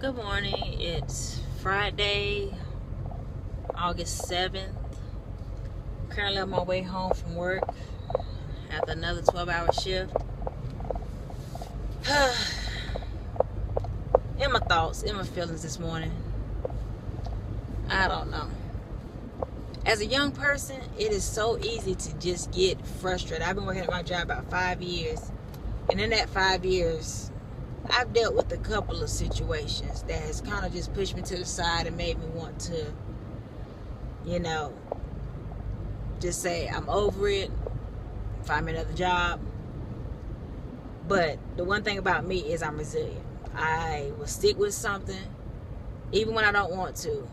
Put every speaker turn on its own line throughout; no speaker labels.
Good morning. It's Friday, August 7th. Currently on my way home from work after another 12-hour shift. In my thoughts, in my feelings this morning. I don't know. As a young person, it is so easy to just get frustrated. I've been working at my job about 5 years. And in that 5 years, I've dealt with a couple of situations that has kind of just pushed me to the side and made me want to, just say I'm over it, find me another job. But the one thing about me is I'm resilient. I will stick with something, even when I don't want to,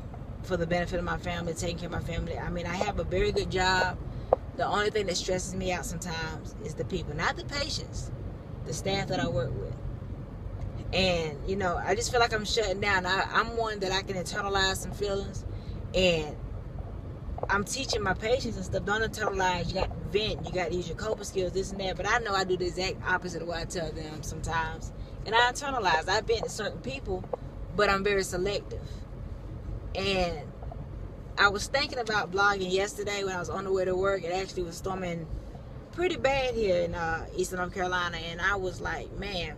for the benefit of my family, taking care of my family. I mean, I have a very good job. The only thing that stresses me out sometimes is the people, not the patients, the staff that I work with. And, I just feel like I'm shutting down. I'm one that I can internalize some feelings. And I'm teaching my patients and stuff, don't internalize. You got to vent. You got to use your coping skills, this and that. But I know I do the exact opposite of what I tell them sometimes. And I internalize. I vent to certain people, but I'm very selective. And I was thinking about blogging yesterday when I was on the way to work. It actually was storming pretty bad here in Eastern North Carolina. And I was like, man.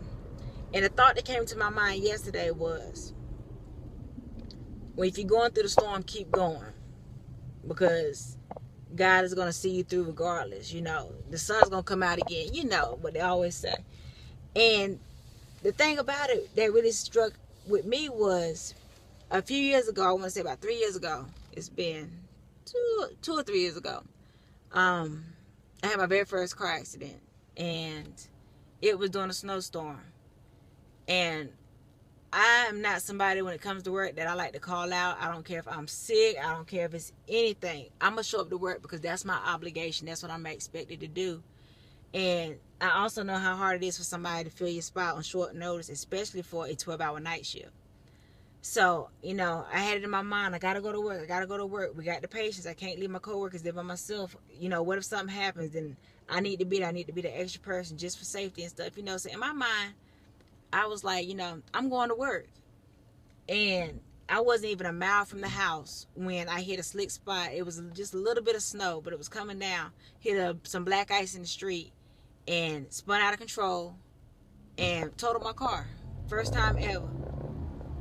And the thought that came to my mind yesterday was, well, if you're going through the storm, keep going. Because God is going to see you through regardless. The sun's going to come out again. You know what they always say. And the thing about it that really struck with me was a few years ago, I want to say about 3 years ago. It's been two or 3 years ago. I had my very first car accident. And it was during a snowstorm. And I'm not somebody when it comes to work that I like to call out. I don't care if I'm sick. I don't care if it's anything. I'm going to show up to work because that's my obligation. That's what I'm expected to do. And I also know how hard it is for somebody to fill your spot on short notice, especially for a 12-hour night shift. So, I had it in my mind. I got to go to work. I got to go to work. We got the patients. I can't leave my coworkers there by myself. What if something happens? Then I need to be there. I need to be the extra person just for safety and stuff. So in my mind, I was like, I'm going to work. And I wasn't even a mile from the house when I hit a slick spot. It was just a little bit of snow, but it was coming down. Hit some black ice in the street and spun out of control and totaled my car. First time ever.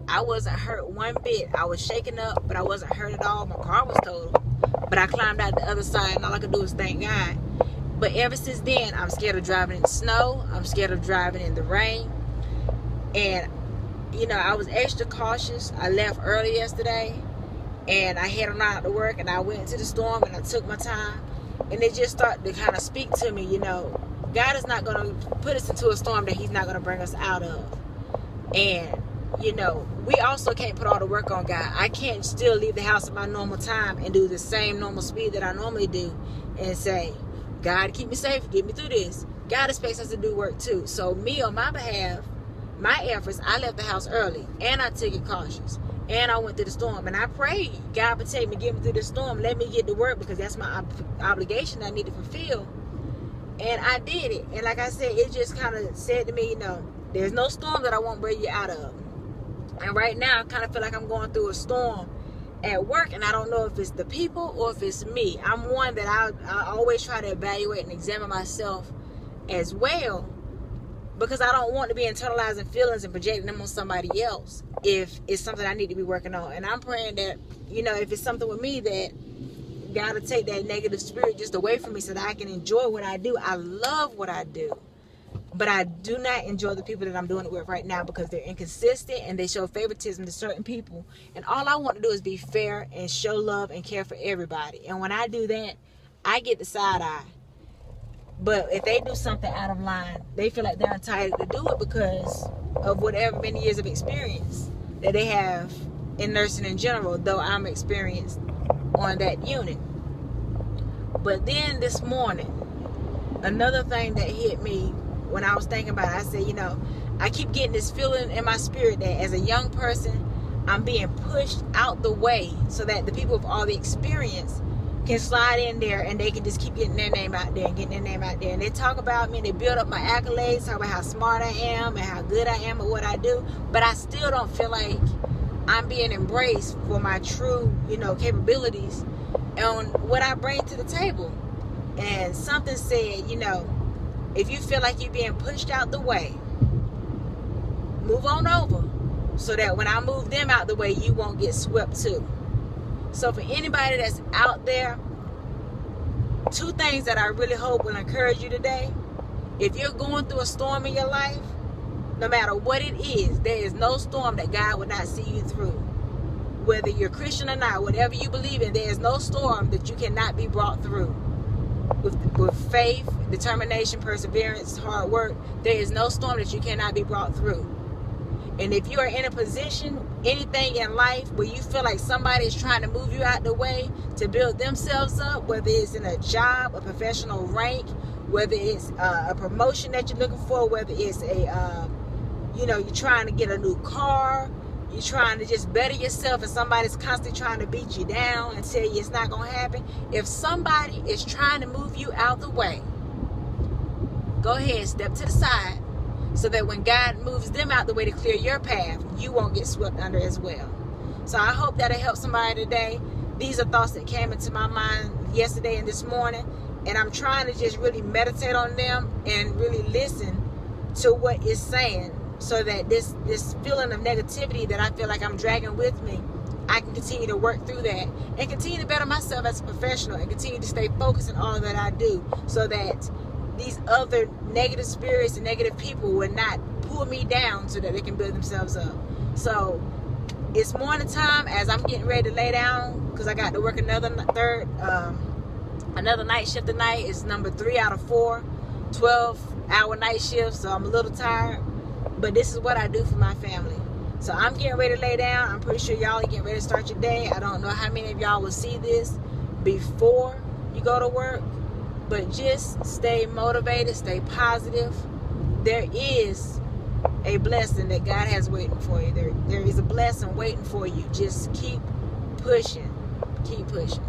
I wasn't hurt one bit. I was shaken up, but I wasn't hurt at all. My car was totaled. But I climbed out the other side, and all I could do was thank God. But ever since then, I'm scared of driving in the snow. I'm scared of driving in the rain. And, I was extra cautious. I left early yesterday, and I headed on out to work, and I went into the storm, and I took my time. And it just started to kind of speak to me, God is not going to put us into a storm that he's not going to bring us out of. And, we also can't put all the work on God. I can't still leave the house at my normal time and do the same normal speed that I normally do and say, God, keep me safe, get me through this. God expects us to do work too. So me, on my behalf, my efforts, I left the house early, and I took it cautious, and I went through the storm, and I prayed, God protect me, get me through the storm, let me get to work, because that's my obligation I need to fulfill. And I did it. And like I said, it just kind of said to me, there's no storm that I won't bring you out of. And right now, I kind of feel like I'm going through a storm at work, and I don't know if it's the people or if it's me. I'm one that I always try to evaluate and examine myself as well, because I don't want to be internalizing feelings and projecting them on somebody else if it's something I need to be working on. And I'm praying that, if it's something with me, that God will take that negative spirit just away from me so that I can enjoy what I do. I love what I do. But I do not enjoy the people that I'm doing it with right now because they're inconsistent and they show favoritism to certain people. And all I want to do is be fair and show love and care for everybody. And when I do that, I get the side eye. But if they do something out of line, they feel like they're entitled to do it because of whatever many years of experience that they have in nursing in general, though I'm experienced on that unit. But then this morning, another thing that hit me when I was thinking about it, I said, I keep getting this feeling in my spirit that as a young person, I'm being pushed out the way so that the people with all the experience can slide in there and they can just keep getting their name out there and getting their name out there. And they talk about me and they build up my accolades, talk about how smart I am and how good I am at what I do. But I still don't feel like I'm being embraced for my true, capabilities and what I bring to the table. And something said, if you feel like you're being pushed out the way, move on over so that when I move them out the way, you won't get swept too. So for anybody that's out there, 2 things that I really hope will encourage you today. If you're going through a storm in your life, no matter what it is, there is no storm that God will not see you through. Whether you're Christian or not, whatever you believe in, there is no storm that you cannot be brought through. With faith, determination, perseverance, hard work, there is no storm that you cannot be brought through. And if you are in a position, anything in life where you feel like somebody is trying to move you out the way to build themselves up, whether it's in a job, a professional rank, whether it's a promotion that you're looking for, whether it's you're trying to get a new car, you're trying to just better yourself and somebody's constantly trying to beat you down and tell you it's not going to happen. If somebody is trying to move you out the way, go ahead, step to the side so that when God moves them out the way to clear your path, you won't get swept under as well. So I hope that'll help somebody today. These are thoughts that came into my mind yesterday and this morning, and I'm trying to just really meditate on them and really listen to what it's saying, so that this feeling of negativity that I feel like I'm dragging with me, I can continue to work through that and continue to better myself as a professional and continue to stay focused in all that I do, so that these other negative spirits and negative people will not pull me down so that they can build themselves up. So it's morning time as I'm getting ready to lay down because I got to work another night shift tonight. It's number 3 out of 4, 12-hour night shift, so I'm a little tired. But this is what I do for my family. So I'm getting ready to lay down. I'm pretty sure y'all are getting ready to start your day. I don't know how many of y'all will see this before you go to work. But just stay motivated, stay positive. There is a blessing that God has waiting for you. There is a blessing waiting for you. Just keep pushing. Keep pushing.